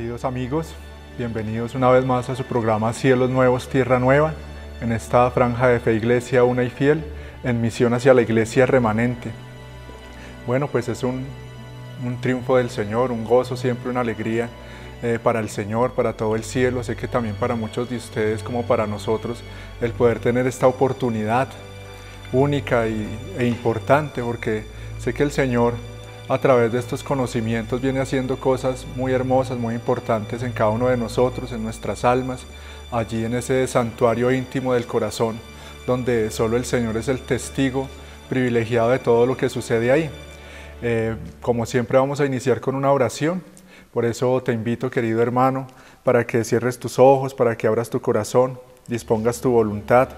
Queridos amigos, bienvenidos una vez más a su programa Cielos Nuevos, Tierra Nueva, en esta franja de Fe Iglesia Una y Fiel, en misión hacia la Iglesia Remanente. Bueno, pues es un triunfo del Señor, un gozo, siempre una alegría para el Señor, para todo el cielo. Sé que también para muchos de ustedes, como para nosotros, el poder tener esta oportunidad única e importante, porque sé que el Señor, a través de estos conocimientos, viene haciendo cosas muy hermosas, muy importantes en cada uno de nosotros, en nuestras almas, allí en ese santuario íntimo del corazón, donde solo el Señor es el testigo privilegiado de todo lo que sucede ahí. Como siempre, vamos a iniciar con una oración. Por eso te invito, querido hermano, para que cierres tus ojos, para que abras tu corazón, dispongas tu voluntad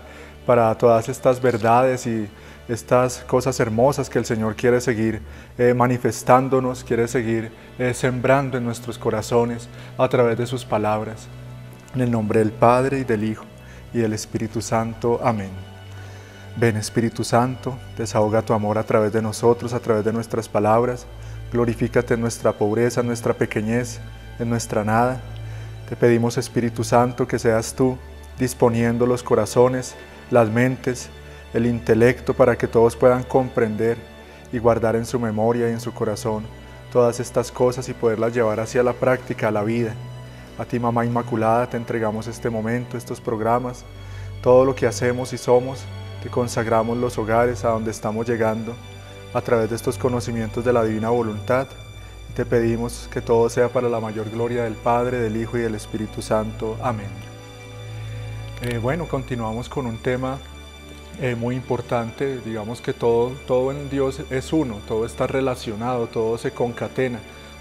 para todas estas verdades y estas cosas hermosas que el Señor quiere seguir manifestándonos, quiere seguir sembrando en nuestros corazones a través de sus palabras. En el nombre del Padre, y del Hijo, y del Espíritu Santo. Amén. Ven, Espíritu Santo, desahoga tu amor a través de nosotros, a través de nuestras palabras. Glorifícate en nuestra pobreza, en nuestra pequeñez, en nuestra nada. Te pedimos, Espíritu Santo, que seas tú disponiendo los corazones, las mentes, el intelecto, para que todos puedan comprender y guardar en su memoria y en su corazón todas estas cosas y poderlas llevar hacia la práctica, a la vida. A ti, Mamá Inmaculada, te entregamos este momento, estos programas, todo lo que hacemos y somos. Te consagramos los hogares a donde estamos llegando a través de estos conocimientos de la divina voluntad. Y te pedimos que todo sea para la mayor gloria del Padre, del Hijo y del Espíritu Santo. Amén. Bueno, continuamos con un tema muy importante. Digamos que todo en Dios es uno, todo está relacionado, todo se concatena,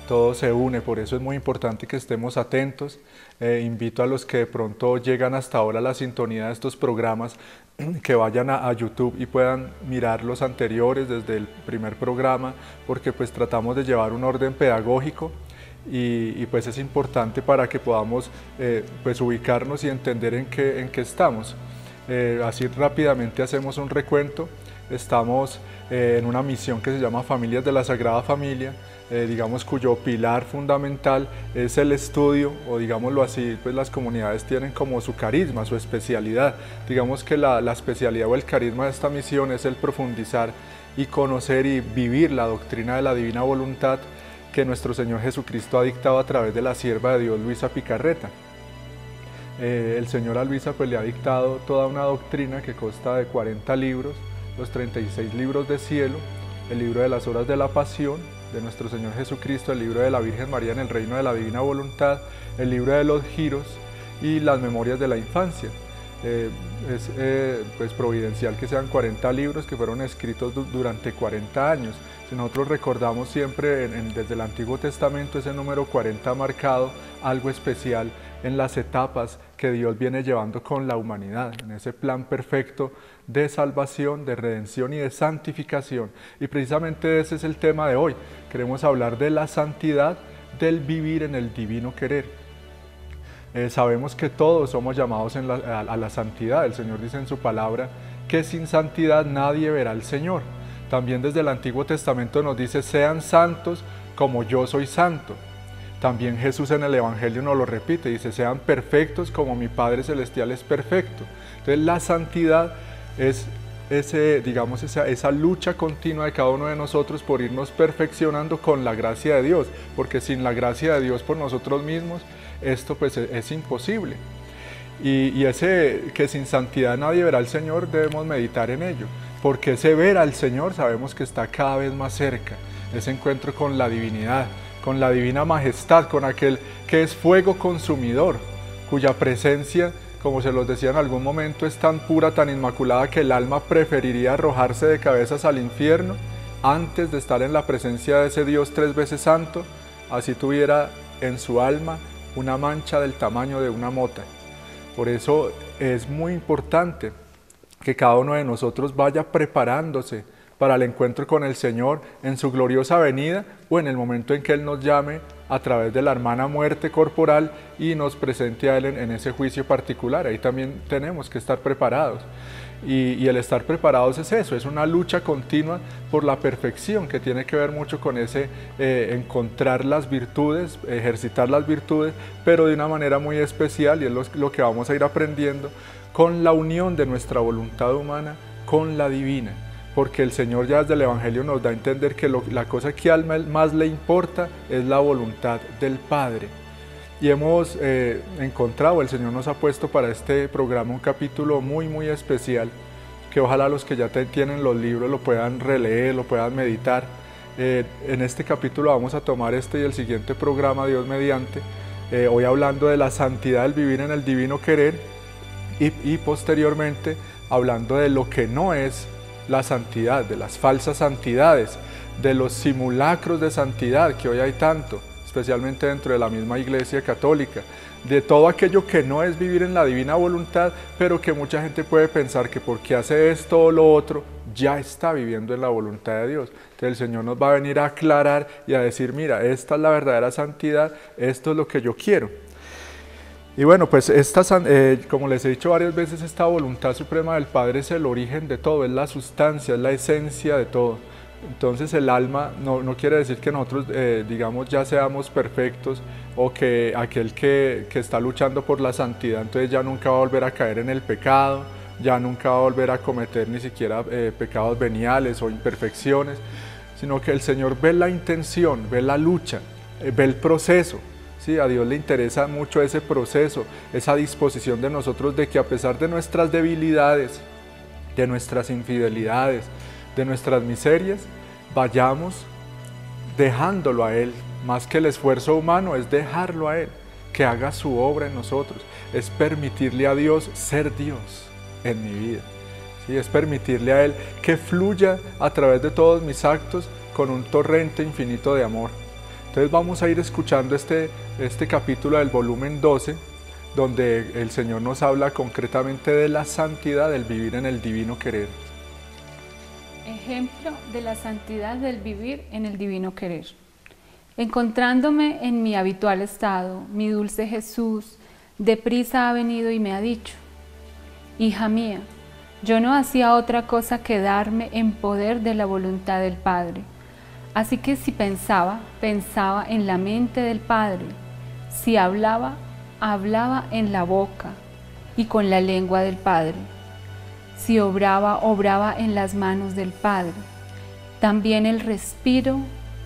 todo se une. Por eso es muy importante que estemos atentos. Invito a los que de pronto llegan hasta ahora a la sintonía de estos programas, que vayan a YouTube y puedan mirar los anteriores desde el primer programa, porque pues tratamos de llevar un orden pedagógico y pues es importante para que podamos pues ubicarnos y entender en qué estamos. Así rápidamente hacemos un recuento. Estamos en una misión que se llama Familias de la Sagrada Familia, digamos cuyo pilar fundamental es el estudio, o digámoslo así, pues las comunidades tienen como su carisma, su especialidad. Digamos que la especialidad o el carisma de esta misión es el profundizar y conocer y vivir la doctrina de la divina voluntad que nuestro Señor Jesucristo ha dictado a través de la sierva de Dios, Luisa Picarreta. El Señor a Luisa pues le ha dictado toda una doctrina que consta de 40 libros, los 36 libros de cielo, el libro de las horas de la pasión de nuestro Señor Jesucristo, el libro de la Virgen María en el reino de la divina voluntad, el libro de los giros y las memorias de la infancia. Pues providencial que sean 40 libros que fueron escritos durante 40 años. Si nosotros recordamos siempre desde el Antiguo Testamento, ese número 40 ha marcado algo especial en las etapas que Dios viene llevando con la humanidad, en ese plan perfecto de salvación, de redención y de santificación. Y precisamente ese es el tema de hoy. Queremos hablar de la santidad, del vivir en el divino querer. Sabemos que todos somos llamados a la santidad. El Señor dice en su palabra que sin santidad nadie verá al Señor. También desde el Antiguo Testamento nos dice: sean santos como yo soy santo. También Jesús en el Evangelio nos lo repite, dice: sean perfectos como mi Padre Celestial es perfecto. Entonces la santidad es esa lucha continua de cada uno de nosotros por irnos perfeccionando con la gracia de Dios, porque sin la gracia de Dios por nosotros mismos, esto pues es imposible. Y ese que sin santidad nadie verá al Señor, debemos meditar en ello, porque ese ver al Señor sabemos que está cada vez más cerca, ese encuentro con la divinidad, con la divina majestad, con aquel que es fuego consumidor, cuya presencia, como se los decía en algún momento, es tan pura, tan inmaculada, que el alma preferiría arrojarse de cabezas al infierno antes de estar en la presencia de ese Dios 3 veces santo, así tuviera en su alma una mancha del tamaño de una mota. Por eso es muy importante que cada uno de nosotros vaya preparándose para el encuentro con el Señor en su gloriosa venida o en el momento en que Él nos llame a través de la hermana muerte corporal y nos presente a Él en ese juicio particular. Ahí también tenemos que estar preparados. Y el estar preparados es eso, es una lucha continua por la perfección, que tiene que ver mucho con ese encontrar las virtudes, ejercitar las virtudes, pero de una manera muy especial, y es lo que vamos a ir aprendiendo, con la unión de nuestra voluntad humana con la divina, porque el Señor ya desde el Evangelio nos da a entender que la cosa que al más le importa es la voluntad del Padre. Y hemos encontrado, el Señor nos ha puesto para este programa un capítulo muy especial, que ojalá los que ya tienen los libros lo puedan releer, lo puedan meditar. En este capítulo vamos a tomar este y el siguiente programa, Dios mediante, hoy hablando de la santidad del vivir en el divino querer y posteriormente hablando de lo que no es la santidad, de las falsas santidades, de los simulacros de santidad que hoy hay tanto, especialmente dentro de la misma Iglesia Católica, de todo aquello que no es vivir en la divina voluntad, pero que mucha gente puede pensar que porque hace esto o lo otro, ya está viviendo en la voluntad de Dios. Entonces el Señor nos va a venir a aclarar y a decir, mira, esta es la verdadera santidad, esto es lo que yo quiero. Y bueno, pues como les he dicho varias veces, esta voluntad suprema del Padre es el origen de todo, es la sustancia, es la esencia de todo. Entonces el alma no quiere decir que nosotros, digamos, ya seamos perfectos o que aquel que está luchando por la santidad, entonces ya nunca va a volver a caer en el pecado, ya nunca va a volver a cometer ni siquiera pecados veniales o imperfecciones, sino que el Señor ve la intención, ve la lucha, ve el proceso. Sí, a Dios le interesa mucho ese proceso, esa disposición de nosotros de que a pesar de nuestras debilidades, de nuestras infidelidades, de nuestras miserias, vayamos dejándolo a Él. Más que el esfuerzo humano es dejarlo a Él, que haga su obra en nosotros, es permitirle a Dios ser Dios en mi vida. ¿Sí? Es permitirle a Él que fluya a través de todos mis actos con un torrente infinito de amor. Entonces vamos a ir escuchando este capítulo del volumen 12, donde el Señor nos habla concretamente de la santidad del vivir en el divino querer. Ejemplo de la santidad del vivir en el divino querer. Encontrándome en mi habitual estado, mi dulce Jesús deprisa ha venido y me ha dicho: hija mía, yo no hacía otra cosa que darme en poder de la voluntad del Padre. Así que si pensaba en la mente del Padre. Si hablaba en la boca y con la lengua del Padre. Si obraba en las manos del Padre. También el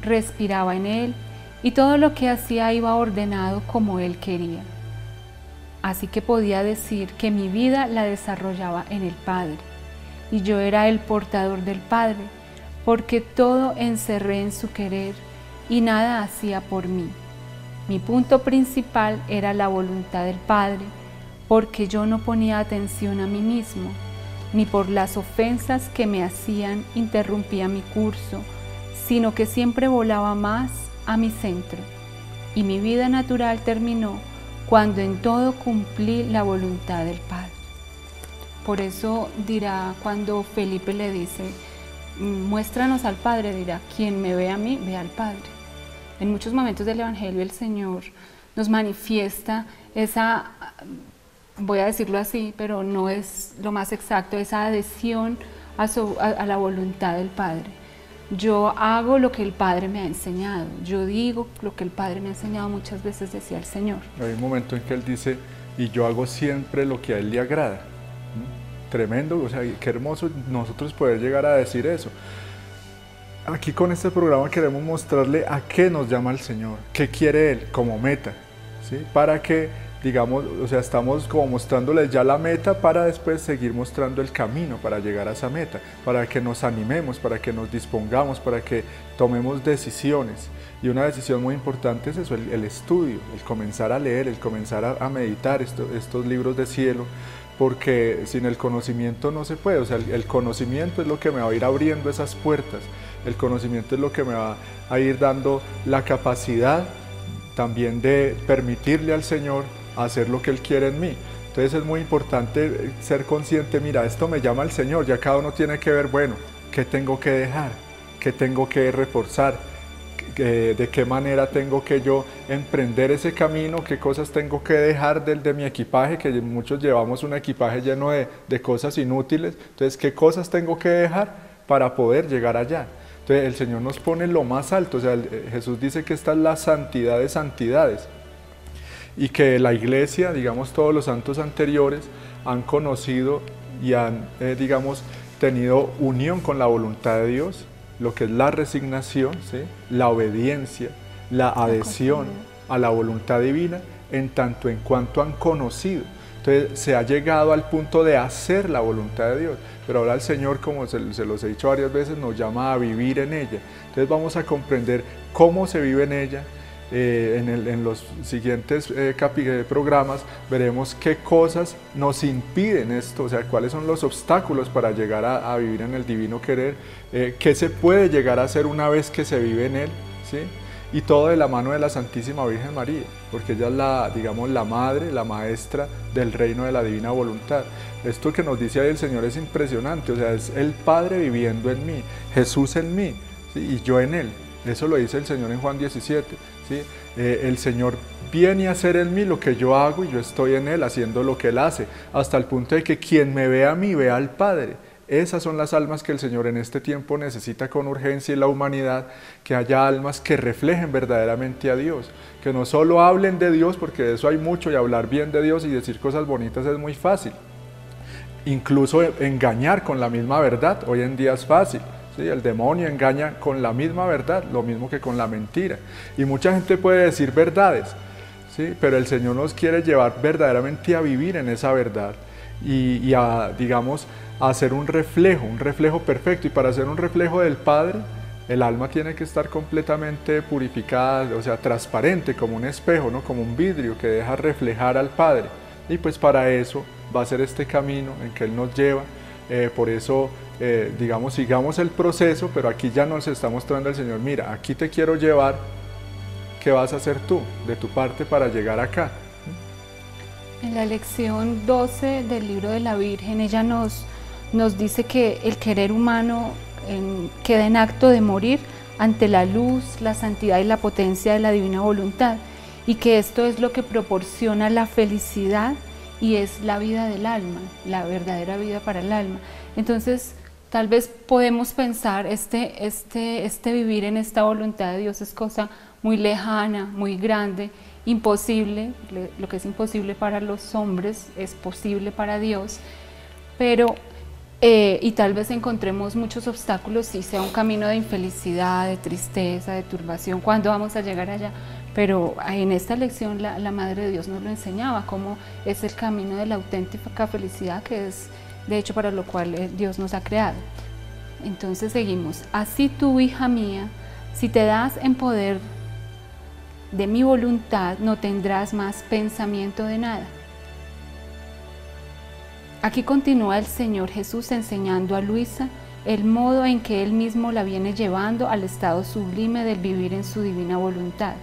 respiraba en Él, y todo lo que hacía iba ordenado como Él quería. Así que podía decir que mi vida la desarrollaba en el Padre, y yo era el portador del Padre, porque todo encerré en su querer y nada hacía por mí. Mi punto principal era la voluntad del Padre, porque yo no ponía atención a mí mismo, ni por las ofensas que me hacían interrumpía mi curso, sino que siempre volaba más a mi centro, y mi vida natural terminó cuando en todo cumplí la voluntad del Padre. Por eso dirá, cuando Felipe le dice, muéstranos al Padre, dirá, quien me ve a mí, ve al Padre. En muchos momentos del Evangelio el Señor nos manifiesta esa, voy a decirlo así, pero no es lo más exacto, esa adhesión a la voluntad del Padre. Yo hago lo que el Padre me ha enseñado, yo digo lo que el Padre me ha enseñado, muchas veces decía el Señor. Hay un momento en que Él dice, y yo hago siempre lo que a Él le agrada. Tremendo, o sea, qué hermoso nosotros poder llegar a decir eso. Aquí con este programa queremos mostrarle a qué nos llama el Señor, qué quiere Él como meta, ¿sí? Para que, digamos, o sea, estamos como mostrándoles ya la meta para después seguir mostrando el camino para llegar a esa meta, para que nos animemos, para que nos dispongamos, para que tomemos decisiones. Y una decisión muy importante es eso, el estudio, el comenzar a leer, el comenzar a meditar estos libros de cielo, porque sin el conocimiento no se puede. O sea, el conocimiento es lo que me va a ir abriendo esas puertas, el conocimiento es lo que me va a ir dando la capacidad también de permitirle al Señor hacer lo que Él quiere en mí. Entonces es muy importante ser consciente, mira, esto me llama el Señor, ya cada uno tiene que ver, bueno, ¿qué tengo que dejar? ¿Qué tengo que reforzar? de qué manera tengo que yo emprender ese camino, qué cosas tengo que dejar de mi equipaje, que muchos llevamos un equipaje lleno de cosas inútiles, entonces qué cosas tengo que dejar para poder llegar allá. Entonces el Señor nos pone lo más alto, o sea, Jesús dice que esta es la santidad de santidades y que la iglesia, digamos todos los santos anteriores, han conocido y han, digamos, tenido unión con la voluntad de Dios, lo que es la resignación, ¿sí? La obediencia, la adhesión a la voluntad divina, en tanto en cuanto han conocido. Entonces se ha llegado al punto de hacer la voluntad de Dios, pero ahora el Señor, como se los he dicho varias veces, nos llama a vivir en ella. Entonces vamos a comprender cómo se vive en ella. En los siguientes programas veremos qué cosas nos impiden esto, o sea, cuáles son los obstáculos para llegar a vivir en el divino querer, qué se puede llegar a hacer una vez que se vive en él, ¿sí? Y todo de la mano de la Santísima Virgen María, porque ella es la, digamos, la madre, la maestra del reino de la divina voluntad. Esto que nos dice ahí el Señor es impresionante, o sea, es el Padre viviendo en mí, Jesús en mí, ¿sí? Y yo en él. Eso lo dice el Señor en Juan 17, ¿sí? El Señor viene a hacer en mí lo que yo hago y yo estoy en Él haciendo lo que Él hace, hasta el punto de que quien me ve a mí, ve al Padre. Esas son las almas que el Señor en este tiempo necesita con urgencia y la humanidad, que haya almas que reflejen verdaderamente a Dios, que no solo hablen de Dios, porque de eso hay mucho y hablar bien de Dios y decir cosas bonitas es muy fácil. Incluso engañar con la misma verdad, hoy en día es fácil. Sí, el demonio engaña con la misma verdad, lo mismo que con la mentira. Y mucha gente puede decir verdades, ¿sí? Pero el Señor nos quiere llevar verdaderamente a vivir en esa verdad y a, digamos, a hacer un reflejo perfecto. Y para hacer un reflejo del Padre, el alma tiene que estar completamente purificada, o sea, transparente, como un espejo, ¿no? Como un vidrio que deja reflejar al Padre. Y pues para eso va a ser este camino en que Él nos lleva. Por eso, digamos, sigamos el proceso, pero aquí ya nos está mostrando el Señor, mira, aquí te quiero llevar, ¿qué vas a hacer tú de tu parte para llegar acá? En la lección 12 del libro de la Virgen, ella nos dice que el querer humano queda en acto de morir ante la luz, la santidad y la potencia de la divina voluntad, y que esto es lo que proporciona la felicidad y es la vida del alma, la verdadera vida para el alma. Entonces, tal vez podemos pensar, este vivir en esta voluntad de Dios es cosa muy lejana, muy grande, imposible. Lo que es imposible para los hombres es posible para Dios, pero y tal vez encontremos muchos obstáculos, si sea un camino de infelicidad, de tristeza, de turbación, ¿cuándo vamos a llegar allá? Pero en esta lección la Madre de Dios nos lo enseñaba, cómo es el camino de la auténtica felicidad, que es de hecho para lo cual Dios nos ha creado. Entonces seguimos, así tú, hija mía, si te das en poder de mi voluntad, no tendrás más pensamiento de nada. Aquí continúa el Señor Jesús enseñando a Luisa el modo en que Él mismo la viene llevando al estado sublime del vivir en su divina voluntad.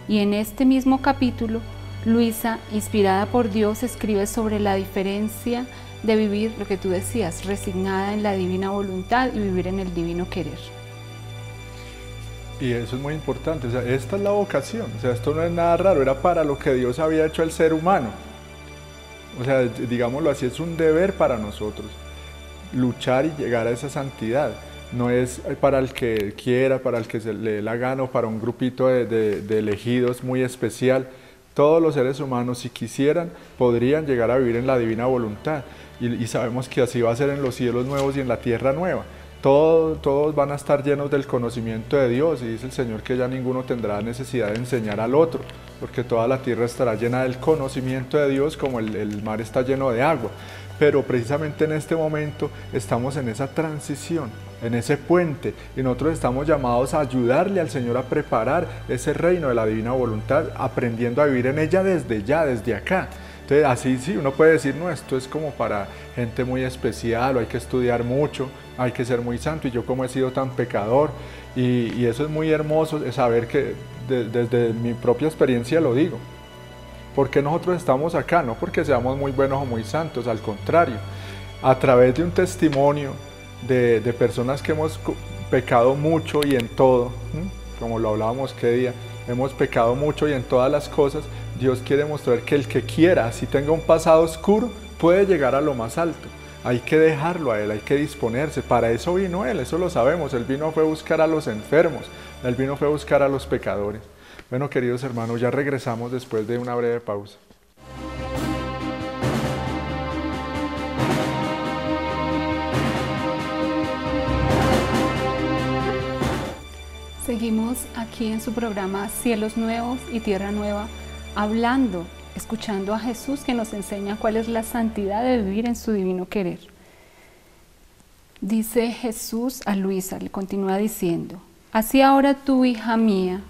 Y en este mismo capítulo, Luisa, inspirada por Dios, escribe sobre la diferencia de vivir, lo que tú decías, resignada en la divina voluntad y vivir en el divino querer. Y eso es muy importante, o sea, esta es la vocación, o sea, esto no es nada raro, era para lo que Dios había hecho al ser humano. O sea, digámoslo así, es un deber para nosotros, luchar y llegar a esa santidad. No es para el que quiera, para el que se le dé la gana o para un grupito de elegidos muy especial. Todos los seres humanos, si quisieran, podrían llegar a vivir en la divina voluntad. Y sabemos que así va a ser en los cielos nuevos y en la tierra nueva. Todos van a estar llenos del conocimiento de Dios, y dice el Señor que ya ninguno tendrá necesidad de enseñar al otro, porque toda la tierra estará llena del conocimiento de Dios como el mar está lleno de agua. Pero precisamente en este momento estamos en esa transición, en ese puente, y nosotros estamos llamados a ayudarle al Señor a preparar ese reino de la divina voluntad, aprendiendo a vivir en ella desde ya, desde acá. Entonces así sí, uno puede decir, no, esto es como para gente muy especial, o hay que estudiar mucho, hay que ser muy santo, y yo como he sido tan pecador, y eso es muy hermoso, es saber que desde mi propia experiencia lo digo. Porque nosotros estamos acá, no porque seamos muy buenos o muy santos, al contrario, a través de un testimonio de personas que hemos pecado mucho y en todo, como lo hablábamos qué día, hemos pecado mucho y en todas las cosas Dios quiere mostrar que el que quiera, si tenga un pasado oscuro, puede llegar a lo más alto. Hay que dejarlo a Él, hay que disponerse, para eso vino Él, eso lo sabemos, Él vino fue a buscar a los enfermos, Él vino fue a buscar a los pecadores. Bueno, queridos hermanos, ya regresamos después de una breve pausa. Seguimos aquí en su programa Cielos Nuevos y Tierra Nueva, hablando, escuchando a Jesús que nos enseña cuál es la santidad de vivir en su divino querer. Dice Jesús a Luisa, le continúa diciendo: así ahora tú, hija mía,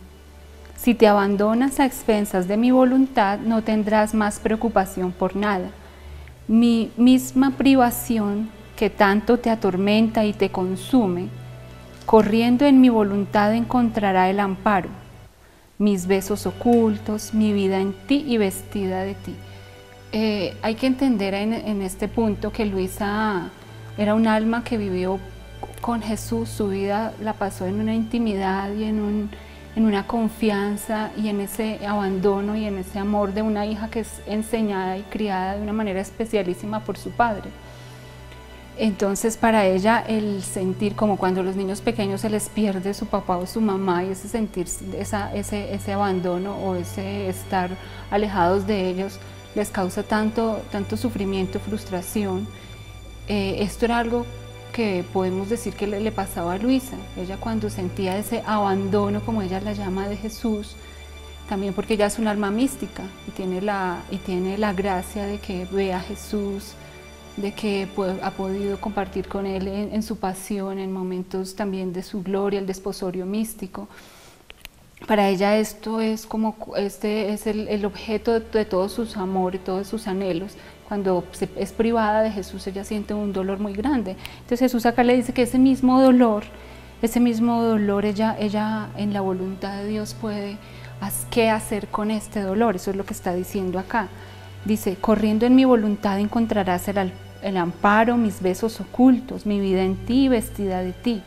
si te abandonas a expensas de mi voluntad, no tendrás más preocupación por nada. Mi misma privación que tanto te atormenta y te consume, corriendo en mi voluntad encontrará el amparo, mis besos ocultos, mi vida en ti y vestida de ti. Hay que entender en este punto que Luisa era un alma que vivió con Jesús, su vida la pasó en una intimidad y en una confianza y en ese abandono y en ese amor de una hija que es enseñada y criada de una manera especialísima por su padre. Entonces para ella el sentir, como cuando a los niños pequeños se les pierde su papá o su mamá, y ese sentir ese abandono o ese estar alejados de ellos les causa tanto sufrimiento, frustración. Esto era algo que podemos decir que le pasaba a Luisa. Ella, cuando sentía ese abandono, como ella la llama, de Jesús, también porque ella es un alma mística y tiene la gracia de que ve a Jesús, de que ha podido compartir con Él en su pasión, en momentos también de su gloria, el desposorio místico. Para ella esto es como es el objeto de todos sus amores, todos sus anhelos. Cuando es privada de Jesús, ella siente un dolor muy grande. Entonces Jesús acá le dice que ese mismo dolor ella en la voluntad de Dios puede, ¿qué hacer con este dolor? Eso es lo que está diciendo acá. Dice: corriendo en mi voluntad encontrarás el amparo, mis besos ocultos, mi vida en ti, vestida de ti.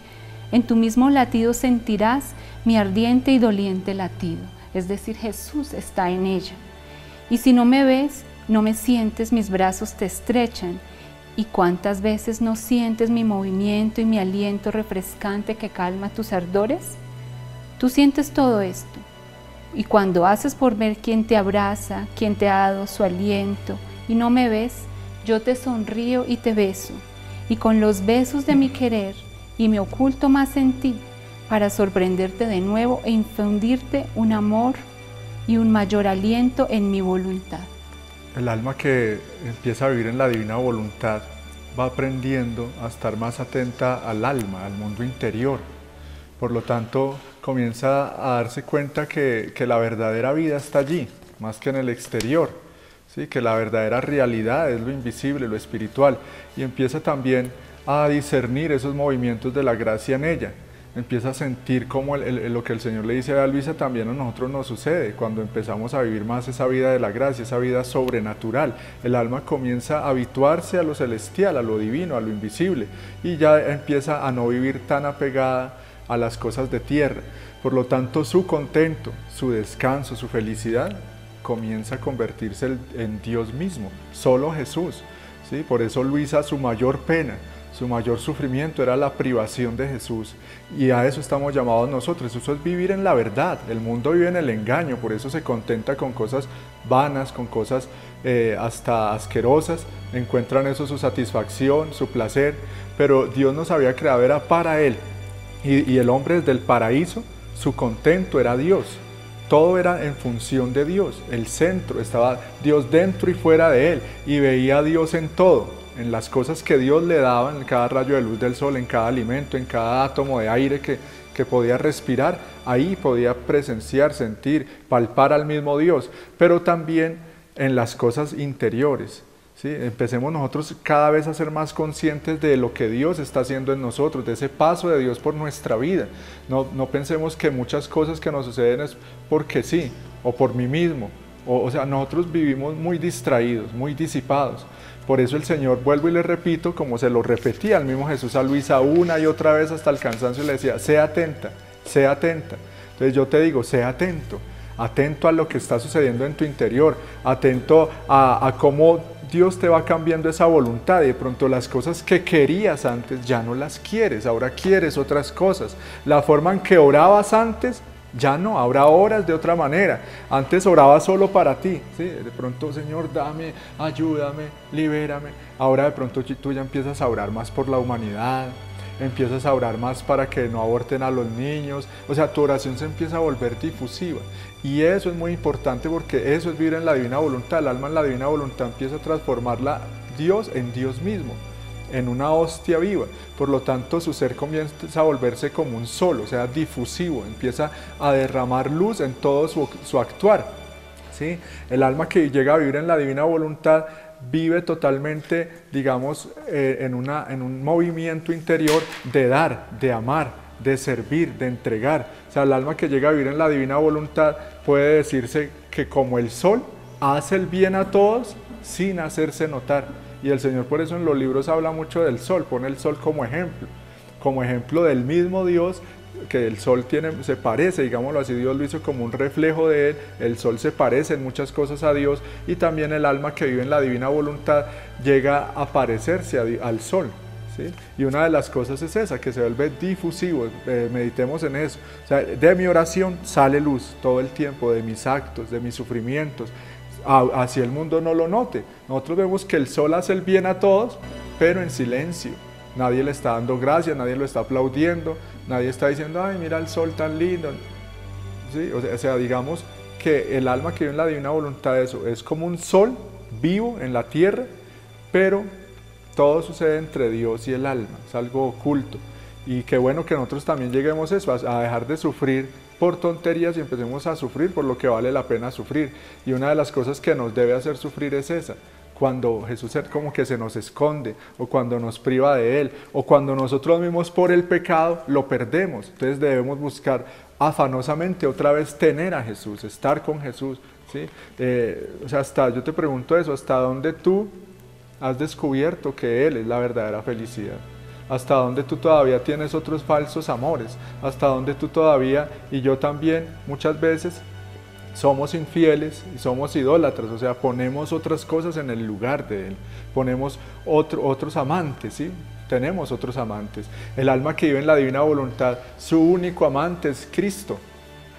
En tu mismo latido sentirás mi ardiente y doliente latido. Es decir, Jesús está en ella. Y si no me ves, no me sientes, mis brazos te estrechan. ¿Y cuántas veces no sientes mi movimiento y mi aliento refrescante que calma tus ardores? Tú sientes todo esto. Y cuando haces por ver quién te abraza, quién te ha dado su aliento, y no me ves, yo te sonrío y te beso, y con los besos de mi querer, y me oculto más en ti, para sorprenderte de nuevo e infundirte un amor y un mayor aliento en mi voluntad. El alma que empieza a vivir en la divina voluntad va aprendiendo a estar más atenta al alma, al mundo interior. Por lo tanto, comienza a darse cuenta que la verdadera vida está allí, más que en el exterior, ¿sí? Que la verdadera realidad es lo invisible, lo espiritual, y empieza también a discernir esos movimientos de la gracia en ella. Empieza a sentir como lo que el Señor le dice a Luisa también a nosotros nos sucede cuando empezamos a vivir más esa vida de la gracia, esa vida sobrenatural. El alma comienza a habituarse a lo celestial, a lo divino, a lo invisible, y ya empieza a no vivir tan apegada a las cosas de tierra. Por lo tanto, su contento, su descanso, su felicidad comienza a convertirse en Dios mismo, solo Jesús, ¿sí? Por eso Luisa, su mayor pena, su mayor sufrimiento era la privación de Jesús, y a eso estamos llamados nosotros. Eso es vivir en la verdad. El mundo vive en el engaño, por eso se contenta con cosas vanas, con cosas hasta asquerosas, encuentran eso su satisfacción, su placer, pero Dios nos había creado, era para Él, y el hombre desde el paraíso, su contento era Dios. Todo era en función de Dios, el centro, estaba Dios dentro y fuera de Él, y veía a Dios en todo, en las cosas que Dios le daba, en cada rayo de luz del sol, en cada alimento, en cada átomo de aire que podía respirar. Ahí podía presenciar, sentir, palpar al mismo Dios, pero también en las cosas interiores, ¿sí? Empecemos nosotros cada vez a ser más conscientes de lo que Dios está haciendo en nosotros, de ese paso de Dios por nuestra vida. No pensemos que muchas cosas que nos suceden es porque sí, o por mí mismo. O sea, nosotros vivimos muy distraídos, muy disipados. Por eso el Señor, vuelvo y le repito, como se lo repetía al mismo Jesús a Luisa una y otra vez hasta el cansancio, le decía: sea atenta, Entonces yo te digo, sé atento, atento a lo que está sucediendo en tu interior, atento a cómo Dios te va cambiando esa voluntad y de pronto las cosas que querías antes ya no las quieres, ahora quieres otras cosas. La forma en que orabas antes, ya no, ahora oras de otra manera. Antes orabas solo para ti, ¿sí? De pronto, Señor, dame, ayúdame, libérame. Ahora de pronto tú ya empiezas a orar más por la humanidad, empiezas a orar más para que no aborten a los niños. O sea, tu oración se empieza a volver difusiva. Y eso es muy importante porque eso es vivir en la divina voluntad. El alma en la divina voluntad empieza a transformarla Dios en Dios mismo, en una hostia viva. Por lo tanto, su ser comienza a volverse como un sol, o sea, difusivo, empieza a derramar luz en todo su actuar, ¿sí? El alma que llega a vivir en la divina voluntad vive totalmente, digamos, en un movimiento interior de dar, de amar, de servir, de entregar. O sea, el alma que llega a vivir en la divina voluntad puede decirse que como el sol hace el bien a todos sin hacerse notar. Y el Señor por eso en los libros habla mucho del sol, pone el sol como ejemplo del mismo Dios, que el sol se parece, digámoslo así, Dios lo hizo como un reflejo de él, el sol se parece en muchas cosas a Dios y también el alma que vive en la divina voluntad llega a parecerse al sol. ¿Sí? Y una de las cosas es esa, que se vuelve difusivo, meditemos en eso. O sea, de mi oración sale luz todo el tiempo, de mis actos, de mis sufrimientos, así el mundo no lo note. Nosotros vemos que el sol hace el bien a todos, pero en silencio. Nadie le está dando gracias, nadie lo está aplaudiendo, nadie está diciendo, ay, mira el sol tan lindo. ¿Sí? O sea, digamos que el alma que vive en la divina voluntad de eso es como un sol vivo en la tierra, pero todo sucede entre Dios y el alma, es algo oculto. Y qué bueno que nosotros también lleguemos a eso, a dejar de sufrir por tonterías y empecemos a sufrir por lo que vale la pena sufrir. Y una de las cosas que nos debe hacer sufrir es esa, cuando Jesús como que se nos esconde, o cuando nos priva de Él, o cuando nosotros mismos por el pecado lo perdemos. Entonces debemos buscar afanosamente otra vez tener a Jesús, estar con Jesús, ¿sí? O sea, yo te pregunto eso, ¿hasta dónde tú has descubierto que Él es la verdadera felicidad? ¿Hasta dónde tú todavía tienes otros falsos amores? ¿Hasta dónde tú todavía, y yo también, muchas veces, somos infieles y somos idólatras? O sea, ponemos otras cosas en el lugar de Él, ponemos otros amantes, ¿sí? Tenemos otros amantes. El alma que vive en la divina voluntad, su único amante es Cristo,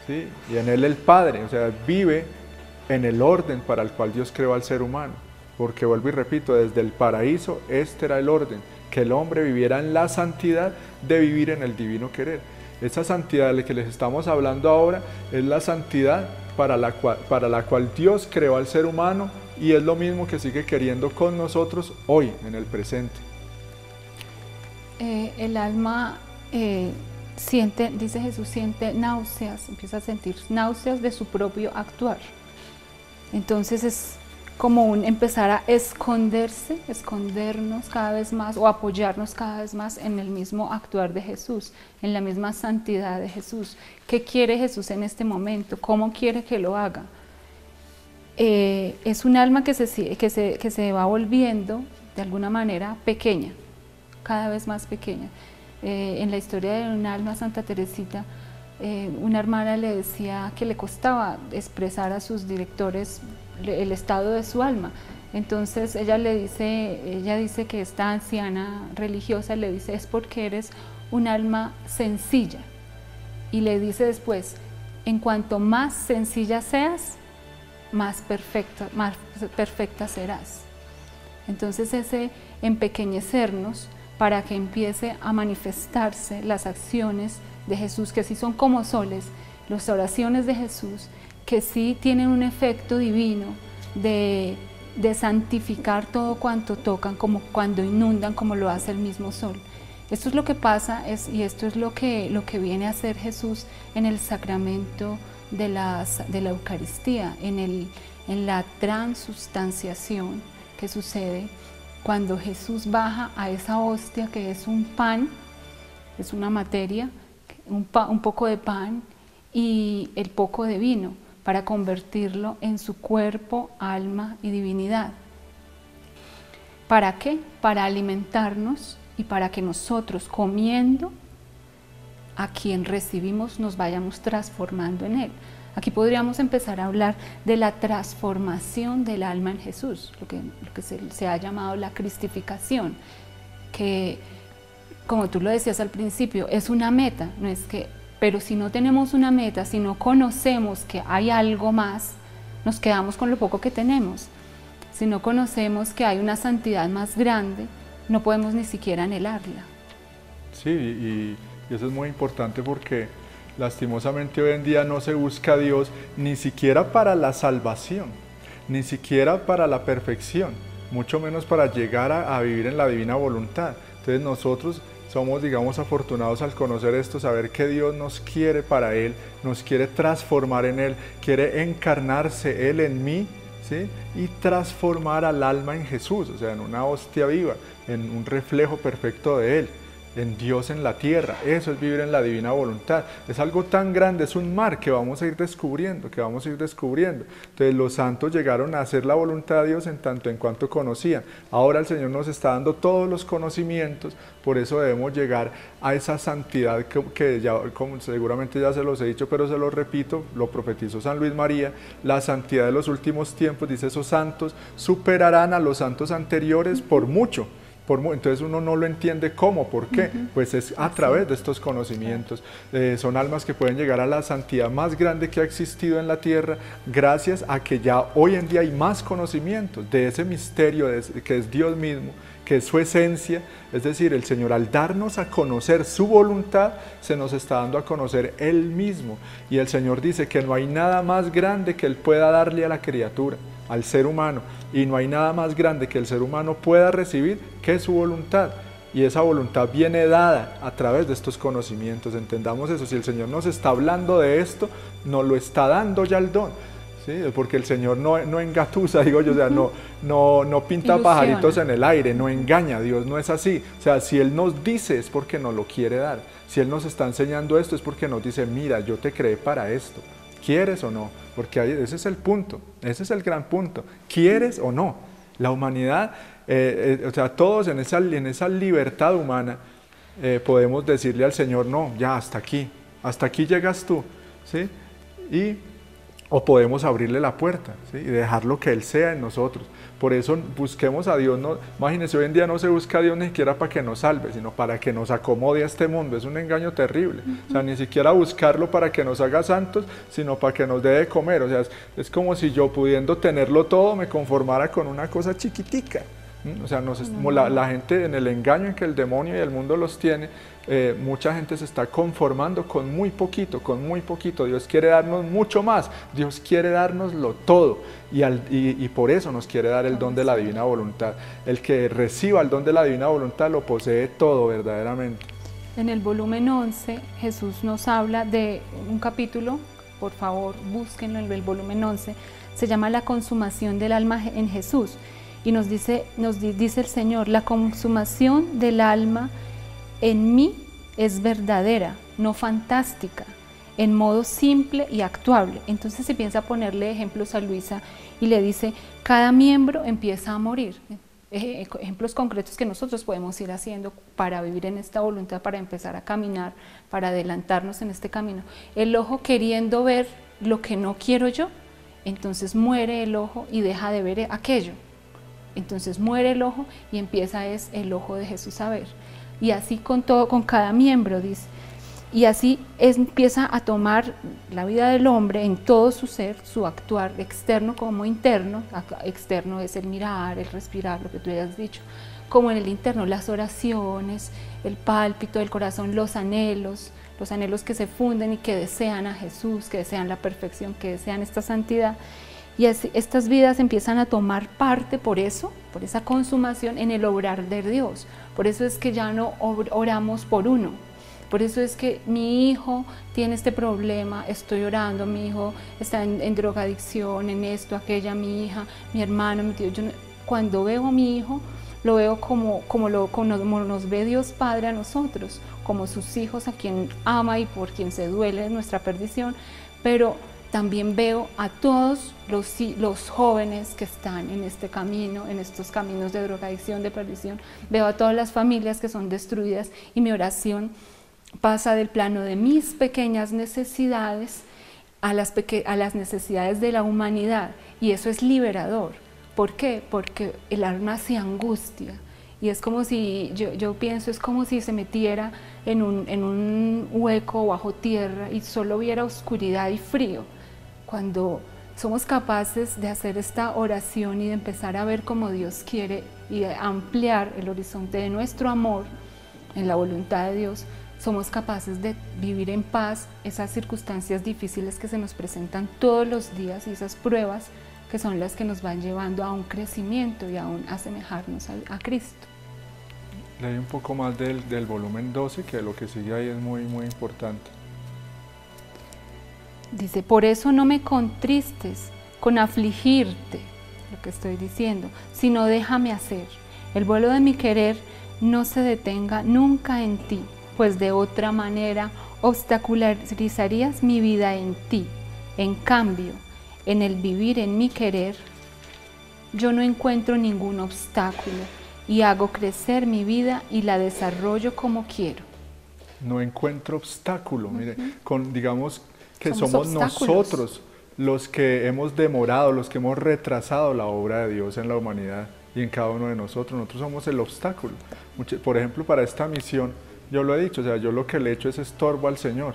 ¿sí? Y en Él el Padre, o sea, vive en el orden para el cual Dios creó al ser humano. Porque vuelvo y repito, desde el paraíso este era el orden, que el hombre viviera en la santidad de vivir en el divino querer. Esa santidad de la que les estamos hablando ahora es la santidad para la cual Dios creó al ser humano y es lo mismo que sigue queriendo con nosotros hoy, en el presente. El alma siente, dice Jesús, siente náuseas, empieza a sentir náuseas de su propio actuar. Entonces es como empezar a escondernos cada vez más o apoyarnos cada vez más en el mismo actuar de Jesús, en la misma santidad de Jesús. ¿Qué quiere Jesús en este momento? ¿Cómo quiere que lo haga? Es un alma que se va volviendo de alguna manera pequeña, cada vez más pequeña. En la historia de un alma, Santa Teresita, una hermana le decía que le costaba expresar a sus directores el estado de su alma. Entonces ella dice que esta anciana religiosa le dice, es porque eres un alma sencilla. Y le dice después, en cuanto más sencilla seas, más perfecta serás. Entonces ese empequeñecernos para que empiece a manifestarse las acciones de Jesús, que sí son como soles, las oraciones de Jesús, que sí tienen un efecto divino de santificar todo cuanto tocan, como cuando inundan, como lo hace el mismo sol. Esto es lo que pasa, y esto es lo que viene a hacer Jesús en el sacramento de la Eucaristía, en la transustanciación que sucede cuando Jesús baja a esa hostia que es un pan, es una materia, un poco de pan y el poco de vino, para convertirlo en su cuerpo, alma y divinidad. ¿Para qué? Para alimentarnos y para que nosotros, comiendo, a quien recibimos nos vayamos transformando en Él. Aquí podríamos empezar a hablar de la transformación del alma en Jesús, lo que se ha llamado la cristificación, que, como tú lo decías al principio, es una meta, no es que, pero si no tenemos una meta, si no conocemos que hay algo más, nos quedamos con lo poco que tenemos. Si no conocemos que hay una santidad más grande, no podemos ni siquiera anhelarla. Sí, y eso es muy importante porque lastimosamente hoy en día no se busca a Dios ni siquiera para la salvación, ni siquiera para la perfección, mucho menos para llegar a vivir en la divina voluntad. Entonces nosotros somos, digamos, afortunados al conocer esto, saber que Dios nos quiere para Él, nos quiere transformar en Él, quiere encarnarse Él en mí, ¿sí? Y transformar al alma en Jesús, o sea, en una hostia viva, en un reflejo perfecto de Él, en Dios en la tierra. Eso es vivir en la divina voluntad. Es algo tan grande, es un mar que vamos a ir descubriendo, Entonces los santos llegaron a hacer la voluntad de Dios en tanto en cuanto conocían. Ahora el Señor nos está dando todos los conocimientos, por eso debemos llegar a esa santidad que ya, como seguramente ya se los he dicho, pero se los repito, lo profetizó San Luis María, la santidad de los últimos tiempos, dice, esos santos superarán a los santos anteriores por mucho. Entonces uno no lo entiende cómo, ¿por qué? Pues es a través de estos conocimientos. Son almas que pueden llegar a la santidad más grande que ha existido en la tierra gracias a que ya hoy en día hay más conocimientos de ese misterio que es Dios mismo, que es su esencia. Es decir, el Señor al darnos a conocer su voluntad, se nos está dando a conocer Él mismo. Y el Señor dice que no hay nada más grande que Él pueda darle a la criatura, al ser humano, y no hay nada más grande que el ser humano pueda recibir que su voluntad, y esa voluntad viene dada a través de estos conocimientos. Entendamos eso, si el Señor nos está hablando de esto, nos lo está dando ya el don, ¿sí? Porque el Señor no engatusa, digo yo, o sea, no pinta pajaritos en el aire, no engaña. Dios no es así, o sea, si Él nos dice es porque nos lo quiere dar, si Él nos está enseñando esto es porque nos dice, mira, yo te creé para esto, ¿quieres o no? Porque ese es el punto, ese es el gran punto. ¿Quieres o no? La humanidad, o sea, todos en esa libertad humana podemos decirle al Señor, no, ya hasta aquí llegas tú, ¿sí? O podemos abrirle la puerta, ¿sí? Y dejarlo que Él sea en nosotros. Por eso busquemos a Dios. No, imagínense, hoy en día no se busca a Dios ni siquiera para que nos salve, sino para que nos acomode a este mundo. Es un engaño terrible. O sea, ni siquiera buscarlo para que nos haga santos, sino para que nos dé de comer. O sea, es como si yo, pudiendo tenerlo todo, me conformara con una cosa chiquitica. O sea, la gente, en el engaño en que el demonio y el mundo los tiene, mucha gente se está conformando con muy poquito, Dios quiere darnos mucho más, Dios quiere dárnoslo todo, y por eso nos quiere dar el don de la divina voluntad. El que reciba el don de la divina voluntad lo posee todo verdaderamente. En el volumen 11 Jesús nos habla de un capítulo, por favor búsquenlo, en el volumen 11, se llama La consumación del alma en Jesús. Y nos dice el Señor, la consumación del alma en mí es verdadera, no fantástica, en modo simple y actuable. Entonces se piensa ponerle ejemplos a Luisa y le dice, cada miembro empieza a morir. Ejemplos concretos que nosotros podemos ir haciendo para vivir en esta voluntad, para empezar a caminar, para adelantarnos en este camino. El ojo queriendo ver lo que no quiero yo, entonces muere el ojo y deja de ver aquello. Entonces muere el ojo y empieza el ojo de Jesús a ver. Y así con todo, con cada miembro, dice. Y así empieza a tomar la vida del hombre en todo su ser, su actuar externo como interno. Externo es el mirar, el respirar, lo que tú ya has dicho. Como en el interno, las oraciones, el pálpito del corazón, los anhelos que se funden y que desean a Jesús, que desean la perfección, que desean esta santidad. Y así, estas vidas empiezan a tomar parte por esa consumación en el obrar de Dios. Por eso es que ya no oramos por uno. Por eso es que mi hijo tiene este problema, estoy orando, mi hijo está en drogadicción, en esto, aquella, mi hija, mi hermano, mi tío. Cuando veo a mi hijo, lo veo como nos ve Dios Padre a nosotros, como sus hijos a quien ama y por quien se duele de nuestra perdición, pero también veo a todos los jóvenes que están en este camino, en estos caminos de drogadicción, de perdición. Veo a todas las familias que son destruidas y mi oración pasa del plano de mis pequeñas necesidades a las necesidades de la humanidad, y eso es liberador. ¿Por qué? Porque el alma se angustia, y es como si, yo pienso, es como si se metiera en un hueco bajo tierra y solo viera oscuridad y frío. Cuando somos capaces de hacer esta oración y de empezar a ver como Dios quiere y de ampliar el horizonte de nuestro amor en la voluntad de Dios, somos capaces de vivir en paz esas circunstancias difíciles que se nos presentan todos los días, y esas pruebas que son las que nos van llevando a un crecimiento y a un asemejarnos a Cristo. Leí un poco más del volumen 12, que lo que sigue ahí es muy importante. Dice, por eso no me contristes con afligirte, lo que estoy diciendo, sino déjame hacer. El vuelo de mi querer no se detenga nunca en ti, pues de otra manera obstacularizarías mi vida en ti. En cambio, en el vivir en mi querer, yo no encuentro ningún obstáculo y hago crecer mi vida y la desarrollo como quiero. No encuentro obstáculo, mire, digamos que somos obstáculos. Nosotros los que hemos demorado, los que hemos retrasado la obra de Dios en la humanidad y en cada uno de nosotros. Nosotros somos el obstáculo. Por ejemplo, para esta misión, yo lo he dicho, o sea, yo lo que le he hecho es estorbo al Señor,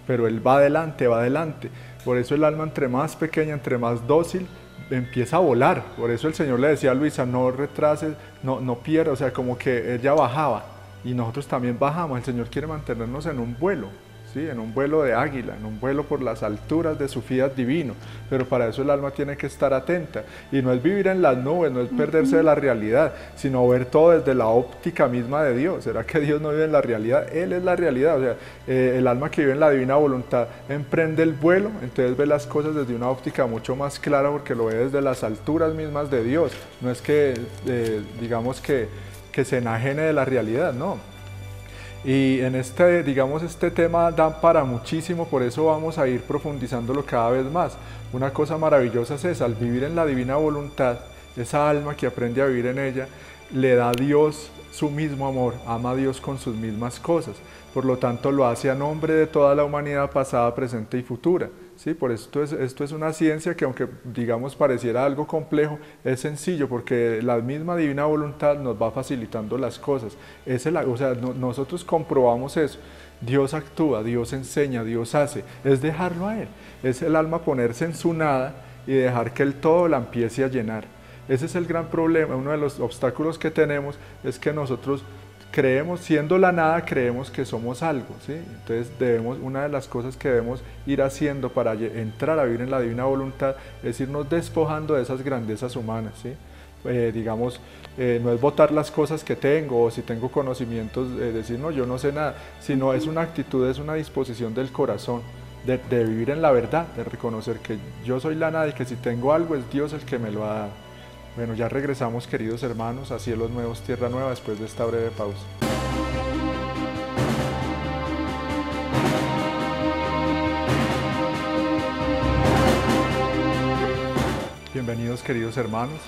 pero Él va adelante, va adelante. Por eso el alma, entre más pequeña, entre más dócil, empieza a volar. Por eso el Señor le decía a Luisa, no retrases, no pierdas, o sea, como que ella bajaba y nosotros también bajamos. El Señor quiere mantenernos en un vuelo, ¿sí? En un vuelo de águila, en un vuelo por las alturas de su fiat divino, pero para eso el alma tiene que estar atenta, y no es vivir en las nubes, no es perderse de la realidad, sino ver todo desde la óptica misma de Dios. ¿Será que Dios no vive en la realidad? Él es la realidad, o sea, el alma que vive en la divina voluntad emprende el vuelo, entonces ve las cosas desde una óptica mucho más clara, porque lo ve desde las alturas mismas de Dios. No es que, digamos que se enajene de la realidad, no. Y en este tema da para muchísimo, por eso vamos a ir profundizándolo cada vez más. Una cosa maravillosa es esa, al vivir en la divina voluntad, esa alma que aprende a vivir en ella, le da a Dios su mismo amor, ama a Dios con sus mismas cosas. Por lo tanto, lo hace a nombre de toda la humanidad pasada, presente y futura. ¿Sí? Por esto es una ciencia que, aunque digamos pareciera algo complejo, es sencillo, porque la misma divina voluntad nos va facilitando las cosas. Nosotros comprobamos eso. Dios actúa, Dios enseña, Dios hace. Es dejarlo a Él. Es el alma ponerse en su nada y dejar que el todo la empiece a llenar. Ese es el gran problema. Uno de los obstáculos que tenemos es que nosotros creemos, siendo la nada, creemos que somos algo, ¿sí? Entonces una de las cosas que debemos ir haciendo para entrar a vivir en la divina voluntad es irnos despojando de esas grandezas humanas, ¿sí? No es botar las cosas que tengo, o si tengo conocimientos, decir no, yo no sé nada, sino es una actitud, es una disposición del corazón, de vivir en la verdad, de reconocer que yo soy la nada y que si tengo algo es Dios el que me lo ha dado. Bueno, ya regresamos, queridos hermanos, a Cielos Nuevos, Tierra Nueva, después de esta breve pausa. Bienvenidos, queridos hermanos.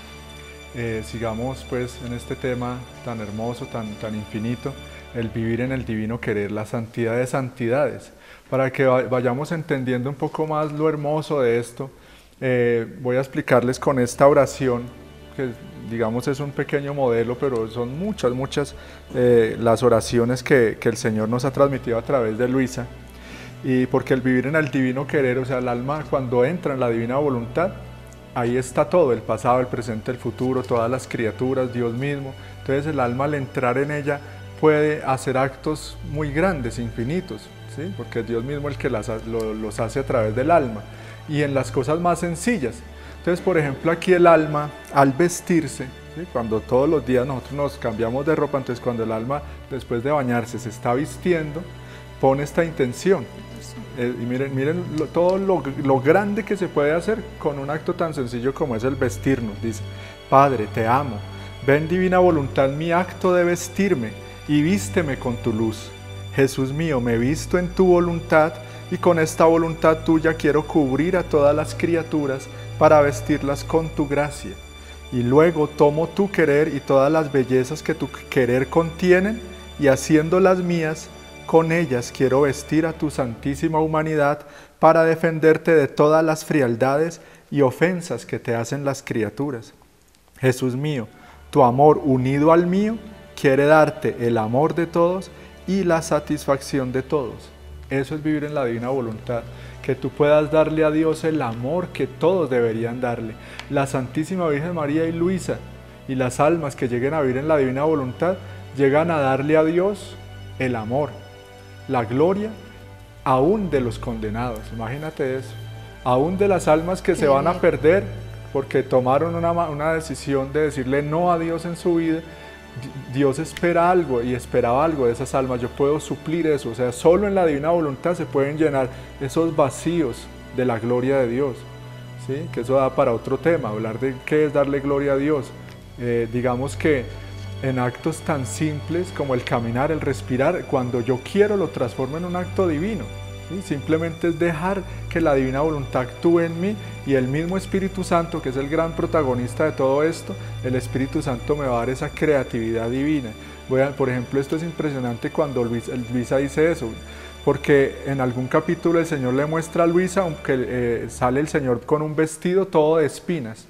Sigamos pues en este tema tan hermoso, tan infinito, el vivir en el divino querer, la santidad de santidades. Para que vayamos entendiendo un poco más lo hermoso de esto, voy a explicarles con esta oración, que digamos es un pequeño modelo, pero son muchas las oraciones que el Señor nos ha transmitido a través de Luisa. Y porque el vivir en el divino querer, o sea, el alma cuando entra en la divina voluntad, ahí está todo, el pasado, el presente, el futuro, todas las criaturas, Dios mismo. Entonces el alma, al entrar en ella, puede hacer actos muy grandes, infinitos, ¿sí? Porque es Dios mismo el que los hace a través del alma, y en las cosas más sencillas. Entonces, por ejemplo, aquí el alma, al vestirse, ¿sí? Cuando todos los días nosotros nos cambiamos de ropa, entonces cuando el alma, después de bañarse, se está vistiendo, pone esta intención. Y miren todo lo grande que se puede hacer con un acto tan sencillo como es el vestirnos. Dice, Padre, te amo, ven divina voluntad mi acto de vestirme y vísteme con tu luz. Jesús mío, me visto en tu voluntad y con esta voluntad tuya quiero cubrir a todas las criaturas para vestirlas con tu gracia. Y luego tomo tu querer y todas las bellezas que tu querer contienen y haciéndolas mías, con ellas quiero vestir a tu santísima humanidad para defenderte de todas las frialdades y ofensas que te hacen las criaturas. Jesús mío, tu amor unido al mío quiere darte el amor de todos y la satisfacción de todos. Eso es vivir en la divina voluntad, que tú puedas darle a Dios el amor que todos deberían darle. La Santísima Virgen María y Luisa y las almas que lleguen a vivir en la divina voluntad llegan a darle a Dios el amor, la gloria, aún de los condenados. Imagínate eso, aún de las almas que se van a perder porque tomaron una decisión de decirle no a Dios en su vida. Dios espera algo y esperaba algo de esas almas. Yo puedo suplir eso, o sea, solo en la divina voluntad se pueden llenar esos vacíos de la gloria de Dios, ¿sí? Que eso da para otro tema, hablar de qué es darle gloria a Dios. Digamos que en actos tan simples como el caminar, el respirar, cuando yo quiero lo transformo en un acto divino, ¿sí? Simplemente es dejar que la divina voluntad actúe en mí y el mismo Espíritu Santo, que es el gran protagonista de todo esto, el Espíritu Santo me va a dar esa creatividad divina. Por ejemplo, esto es impresionante cuando Luisa dice eso, porque en algún capítulo el Señor le muestra a Luisa que sale el Señor con un vestido todo de espinas.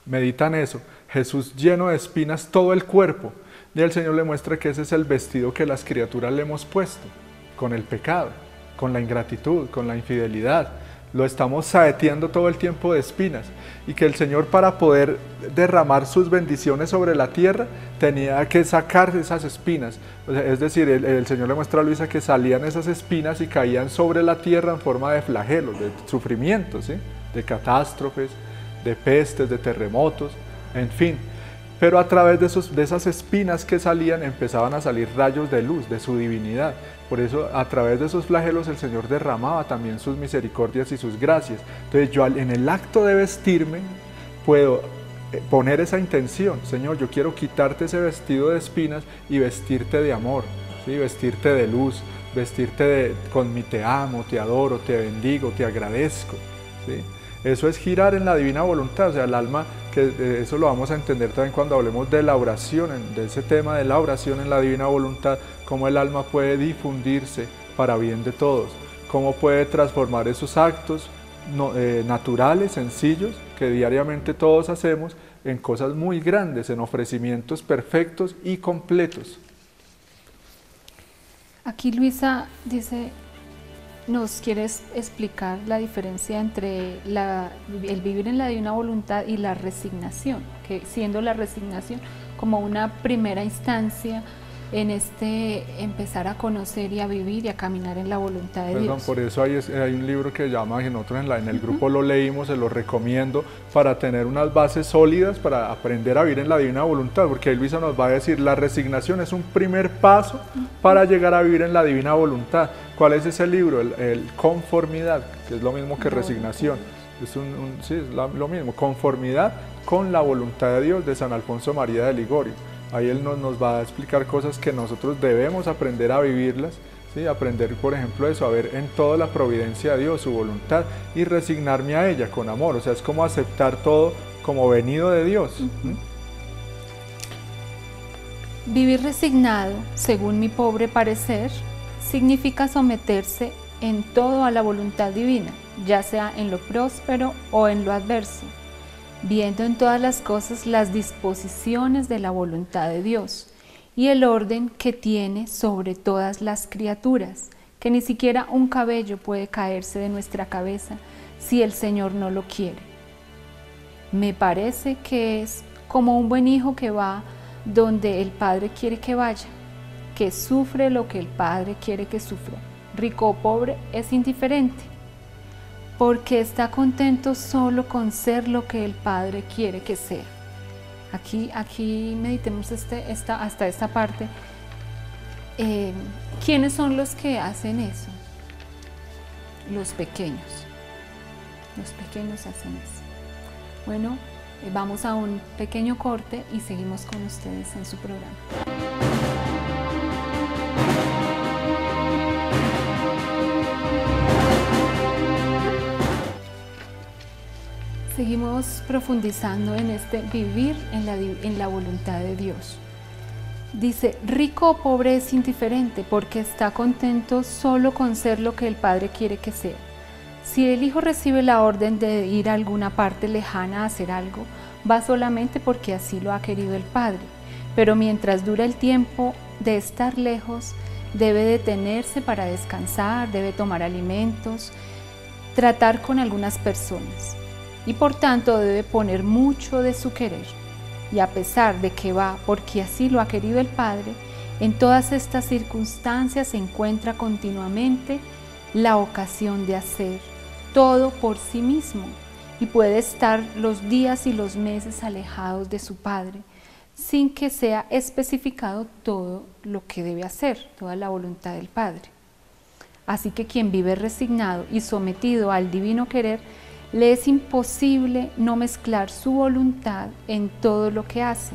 Meditan eso, Jesús lleno de espinas todo el cuerpo, y el Señor le muestra que ese es el vestido que las criaturas le hemos puesto, con el pecado, con la ingratitud, con la infidelidad. Lo estamos saeteando todo el tiempo de espinas, y que el Señor, para poder derramar sus bendiciones sobre la tierra, tenía que sacar esas espinas. O sea, es decir, el Señor le muestra a Luisa que salían esas espinas y caían sobre la tierra en forma de flagelos, de sufrimientos, ¿sí? De catástrofes, de pestes, de terremotos, en fin. Pero a través de esas espinas que salían empezaban a salir rayos de luz, de su divinidad. Por eso a través de esos flagelos el Señor derramaba también sus misericordias y sus gracias. Entonces yo en el acto de vestirme puedo poner esa intención: Señor, yo quiero quitarte ese vestido de espinas y vestirte de amor, ¿sí? Vestirte de luz, vestirte con mi te amo, te adoro, te bendigo, te agradezco, ¿sí? Eso es girar en la divina voluntad, o sea, el alma, que eso lo vamos a entender también cuando hablemos de la oración, de ese tema de la oración en la divina voluntad, cómo el alma puede difundirse para bien de todos, cómo puede transformar esos actos naturales, sencillos, que diariamente todos hacemos, en cosas muy grandes, en ofrecimientos perfectos y completos. Aquí Luisa dice, nos quieres explicar la diferencia entre el vivir en la divina voluntad y la resignación, que siendo la resignación como una primera instancia en empezar a conocer y a vivir y a caminar en la voluntad de Dios. Por eso hay un libro que llama, que nosotros en el grupo lo leímos, se lo recomiendo, para tener unas bases sólidas para aprender a vivir en la divina voluntad, porque ahí Luisa nos va a decir, la resignación es un primer paso para llegar a vivir en la divina voluntad. ¿Cuál es ese libro? El Conformidad, que es lo mismo que resignación. Es lo mismo, conformidad con la voluntad de Dios, de San Alfonso María de Ligorio. Ahí él nos va a explicar cosas que nosotros debemos aprender a vivirlas, ¿sí? Aprender, por ejemplo, eso, a ver en toda la providencia de Dios, su voluntad, y resignarme a ella con amor. O sea, es como aceptar todo como venido de Dios. Vivir resignado, según mi pobre parecer, significa someterse en todo a la voluntad divina, ya sea en lo próspero o en lo adverso, viendo en todas las cosas las disposiciones de la voluntad de Dios y el orden que tiene sobre todas las criaturas, que ni siquiera un cabello puede caerse de nuestra cabeza si el Señor no lo quiere. Me parece que es como un buen hijo que va donde el Padre quiere que vaya, que sufre lo que el Padre quiere que sufra. Rico o pobre es indiferente, porque está contento solo con ser lo que el Padre quiere que sea. Aquí meditemos hasta esta parte. ¿Quiénes son los que hacen eso? Los pequeños. Los pequeños hacen eso. Bueno, vamos a un pequeño corte y seguimos con ustedes en su programa. Seguimos profundizando en vivir en la voluntad de Dios. Dice, rico o pobre es indiferente porque está contento solo con ser lo que el Padre quiere que sea. Si el Hijo recibe la orden de ir a alguna parte lejana a hacer algo, va solamente porque así lo ha querido el Padre. Pero mientras dura el tiempo de estar lejos, debe detenerse para descansar, debe tomar alimentos, tratar con algunas personas y por tanto debe poner mucho de su querer. Y a pesar de que va porque así lo ha querido el Padre, en todas estas circunstancias se encuentra continuamente la ocasión de hacer todo por sí mismo y puede estar los días y los meses alejados de su Padre sin que sea especificado todo lo que debe hacer, toda la voluntad del Padre. Así que quien vive resignado y sometido al divino querer, le es imposible no mezclar su voluntad en todo lo que hace.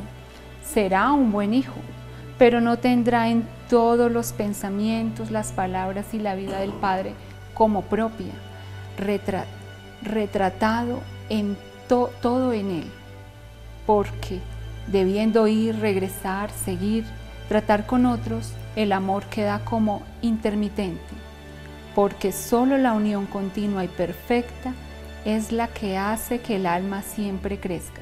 Será un buen hijo, pero no tendrá en todos los pensamientos, las palabras y la vida del Padre como propia, retratado en todo en él, porque debiendo ir, regresar, seguir, tratar con otros, el amor queda como intermitente, porque solo la unión continua y perfecta es la que hace que el alma siempre crezca.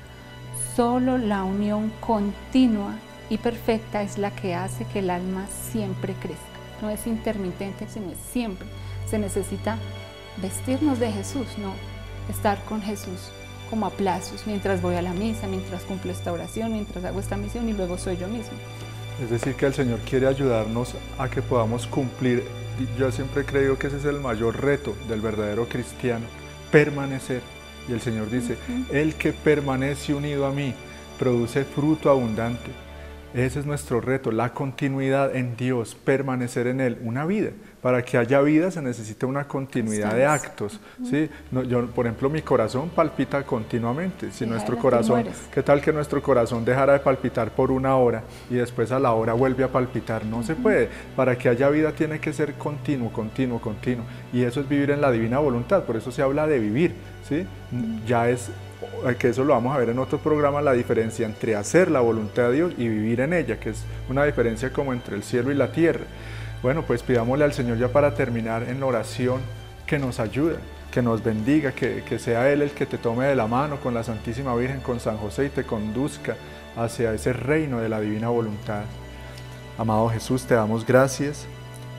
Solo la unión continua y perfecta es la que hace que el alma siempre crezca. No es intermitente, sino es siempre. Se necesita vestirnos de Jesús, no estar con Jesús como a plazos, mientras voy a la misa, mientras cumplo esta oración, mientras hago esta misión y luego soy yo mismo. Es decir, que el Señor quiere ayudarnos a que podamos cumplir. Yo siempre he creído que ese es el mayor reto del verdadero cristiano, permanecer. Y el Señor dice, el que permanece unido a mí produce fruto abundante. Ese es nuestro reto, la continuidad en Dios, permanecer en Él, una vida. Para que haya vida se necesita una continuidad de actos, ¿sí? Yo, por ejemplo, mi corazón palpita continuamente. Si nuestro corazón, ¿qué tal que nuestro corazón dejara de palpitar por una hora y después a la hora vuelve a palpitar? No se puede. Para que haya vida tiene que ser continuo, continuo, continuo. Y eso es vivir en la divina voluntad, por eso se habla de vivir, ¿sí? Ya es, que eso lo vamos a ver en otro programa, la diferencia entre hacer la voluntad de Dios y vivir en ella, que es una diferencia como entre el cielo y la tierra. Bueno, pues pidámosle al Señor ya para terminar en la oración que nos ayude, que nos bendiga, que sea Él el que te tome de la mano con la Santísima Virgen, con San José y te conduzca hacia ese reino de la divina voluntad. Amado Jesús, te damos gracias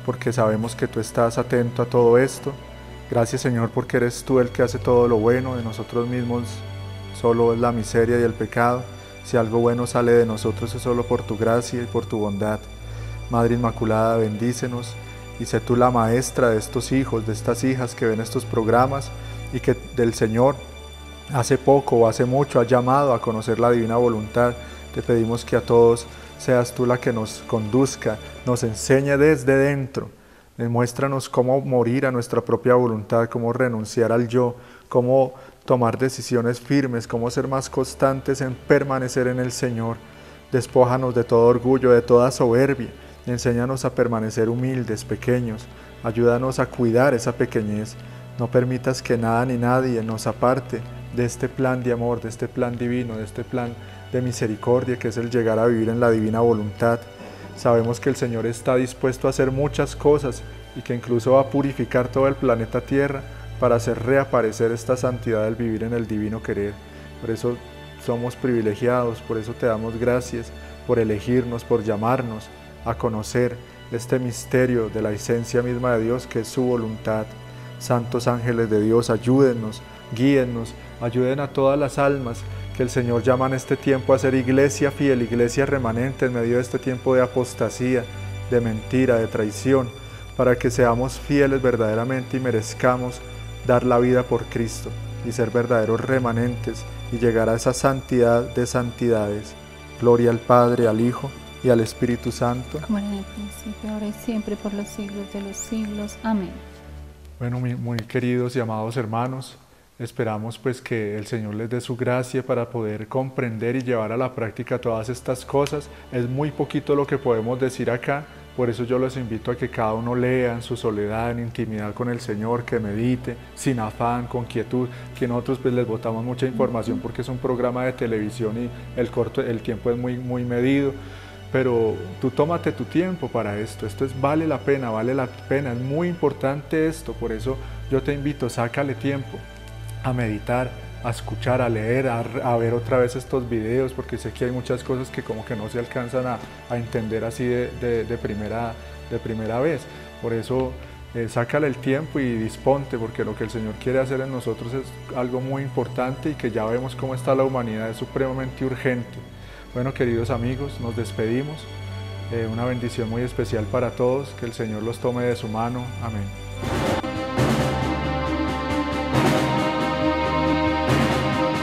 porque sabemos que tú estás atento a todo esto. Gracias, Señor, porque eres tú el que hace todo lo bueno. De nosotros mismos solo es la miseria y el pecado. Si algo bueno sale de nosotros es solo por tu gracia y por tu bondad. Madre Inmaculada, bendícenos y sé tú la maestra de estos hijos, de estas hijas que ven estos programas y que del Señor hace poco o hace mucho ha llamado a conocer la divina voluntad. Te pedimos que a todos seas tú la que nos conduzca, nos enseñe desde dentro. Muéstranos cómo morir a nuestra propia voluntad, cómo renunciar al yo, cómo tomar decisiones firmes, cómo ser más constantes en permanecer en el Señor. Despójanos de todo orgullo, de toda soberbia. Enséñanos a permanecer humildes, pequeños. Ayúdanos a cuidar esa pequeñez. No permitas que nada ni nadie nos aparte de este plan de amor, de este plan divino, de este plan de misericordia que es el llegar a vivir en la divina voluntad. Sabemos que el Señor está dispuesto a hacer muchas cosas y que incluso va a purificar todo el planeta Tierra para hacer reaparecer esta santidad del vivir en el divino querer. Por eso somos privilegiados, por eso te damos gracias, por elegirnos, por llamarnos a conocer este misterio de la esencia misma de Dios, que es su voluntad. Santos ángeles de Dios, ayúdennos, guíennos, ayuden a todas las almas que el Señor llama en este tiempo a ser iglesia fiel, iglesia remanente en medio de este tiempo de apostasía, de mentira, de traición, para que seamos fieles verdaderamente y merezcamos dar la vida por Cristo y ser verdaderos remanentes y llegar a esa santidad de santidades. Gloria al Padre, al Hijo y al Espíritu Santo. Como era en el principio, ahora y siempre, por los siglos de los siglos. Amén. Bueno, muy queridos y amados hermanos, esperamos pues que el Señor les dé su gracia para poder comprender y llevar a la práctica todas estas cosas. Es muy poquito lo que podemos decir acá, por eso yo los invito a que cada uno lea en su soledad, en intimidad con el Señor, que medite, sin afán, con quietud, que nosotros pues les botamos mucha información porque es un programa de televisión y el tiempo es muy medido. pero tú tómate tu tiempo para esto, vale la pena, es muy importante esto, por eso yo te invito, sácale tiempo a meditar, a escuchar, a leer, a ver otra vez estos videos, porque sé que hay muchas cosas que como que no se alcanzan a entender así de primera vez, por eso sácale el tiempo y disponte, porque lo que el Señor quiere hacer en nosotros es algo muy importante y que ya vemos cómo está la humanidad, es supremamente urgente. Bueno, queridos amigos, nos despedimos. Una bendición muy especial para todos, que el Señor los tome de su mano. Amén.